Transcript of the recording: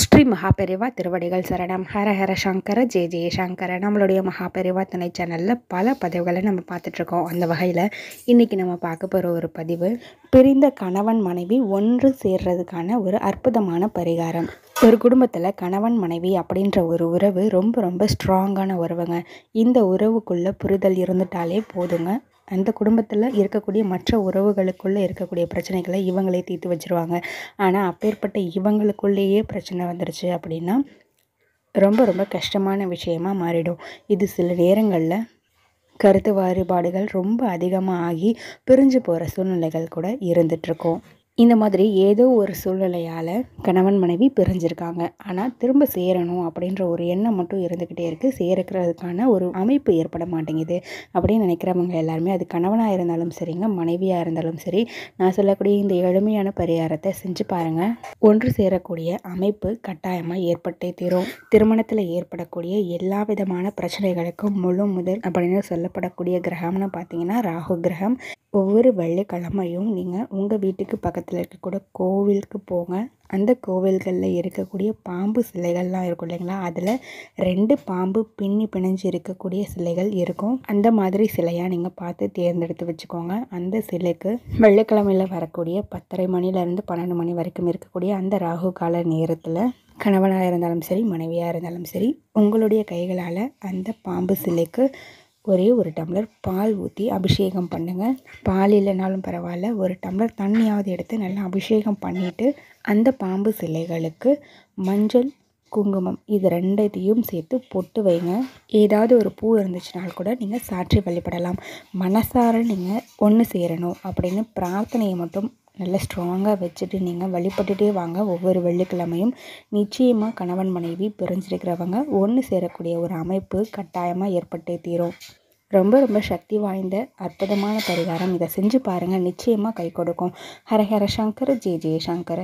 ஸ்ரீ மகாபெரிவா திருவடிகள் சரணம். ஹர ஹர சங்கர ஜெய ஜெய சங்கர. நம்மளுடைய மகாபெரிவா துணை சேனலில் பல பதிவுகளை நம்ம பார்த்துட்ருக்கோம். அந்த வகையில் இன்றைக்கி நம்ம பார்க்க போகிற ஒரு பதிவு, பிரிந்த கணவன் மனைவி ஒன்று சேர்றதுக்கான ஒரு அற்புதமான பரிகாரம். ஒரு குடும்பத்தில் கணவன் மனைவி அப்படின்ற ஒரு உறவு ரொம்ப ரொம்ப ஸ்ட்ராங்கான உறவுங்க. இந்த உறவுக்குள்ளே புரிதல் இருந்துட்டாலே போதுங்க, அந்த குடும்பத்தில் இருக்கக்கூடிய மற்ற உறவுகளுக்குள்ளே இருக்கக்கூடிய பிரச்சனைகளை இவங்களே தீர்த்து வச்சுருவாங்க. ஆனால் அப்பேற்பட்ட இவங்களுக்குள்ளேயே பிரச்சனை வந்துருச்சு அப்படின்னா ரொம்ப ரொம்ப கஷ்டமான விஷயமாக மாறிடும். இது சில நேரங்களில் கருத்து வேறுபாடுகள் ரொம்ப அதிகமாக ஆகி பிரிஞ்சு போகிற சூழ்நிலைகள் கூட இருந்துகிட்ருக்கோம். இந்த மாதிரி ஏதோ ஒரு சூழ்நிலையால் கணவன் மனைவி பிரிஞ்சிருக்காங்க, ஆனால் திரும்ப சேரணும் அப்படின்ற ஒரு எண்ணம் மட்டும் இருந்துக்கிட்டே இருக்குது. சேர்க்கிறதுக்கான ஒரு அமைப்பு ஏற்பட மாட்டேங்குது அப்படின்னு நினைக்கிறவங்க எல்லாருமே, அது கணவனாக இருந்தாலும் சரிங்க, மனைவியாக இருந்தாலும் சரி, நான் சொல்லக்கூடிய இந்த எளிமையான பரிகாரத்தை செஞ்சு பாருங்கள். ஒன்று சேரக்கூடிய அமைப்பு கட்டாயமாக ஏற்பட்டே தீரும். திருமணத்தில் ஏற்படக்கூடிய எல்லா விதமான பிரச்சனைகளுக்கும் முழு முதல் அப்படின்னு சொல்லப்படக்கூடிய கிரகம்னு பார்த்தீங்கன்னா ராகு கிரகம். ஒவ்வொரு வெள்ளிக்கிழமையும் நீங்கள் உங்கள் வீட்டுக்கு பக்கத்தில் இருக்கக்கூடிய கோவிலுக்கு போங்க. அந்த கோவில்களில் இருக்கக்கூடிய பாம்பு சிலைகள்லாம் இருக்கும் இல்லைங்களா, அதில் 2 பாம்பு பிணைஞ்சு இருக்கக்கூடிய சிலைகள் இருக்கும். அந்த மாதிரி சிலையாக நீங்கள் பார்த்து தேர்ந்தெடுத்து வச்சுக்கோங்க. அந்த சிலைக்கு வெள்ளிக்கிழமையில் வரக்கூடிய 10:30 மணிலேருந்து 12 மணி வரைக்கும் இருக்கக்கூடிய அந்த ராகு கால நேரத்தில் கணவனாக இருந்தாலும் சரி, மனைவியாக இருந்தாலும் சரி, உங்களுடைய கைகளால் அந்த பாம்பு சிலைக்கு ஒரே ஒரு டம்ளர் பால் ஊற்றி அபிஷேகம் பண்ணுங்கள். பால் இல்லைனாலும் பரவாயில்ல, ஒரு டம்ளர் தண்ணியாவது எடுத்து நல்லா அபிஷேகம் பண்ணிவிட்டு அந்த பாம்பு சிலைகளுக்கு மஞ்சள், குங்குமம் இது 2த்தையும் சேர்த்து பொட்டு வைங்க. ஏதாவது ஒரு பூ இருந்துச்சுனால் கூட நீங்கள் சாற்றி வழிபடலாம். மனசார நீங்கள் ஒன்று சேரணும் அப்படின்னு பிரார்த்தனையை மட்டும் நல்லா ஸ்ட்ராங்காக வச்சுட்டு நீங்கள் வழிபட்டுட்டே வாங்க. ஒவ்வொரு வெள்ளிக்கிழமையும் நிச்சயமாக கணவன் மனைவி பிரிஞ்சிருக்கிறவங்க ஒன்று சேரக்கூடிய ஒரு அமைப்பு கட்டாயமாக ஏற்பட்டே தீரும். ரொம்ப ரொம்ப சக்தி வாய்ந்த அற்புதமான பரிகாரம். இதை செஞ்சு பாருங்கள், நிச்சயமாக கை கொடுக்கும். ஹர ஹர சங்கர ஜெய ஜெய சங்கர.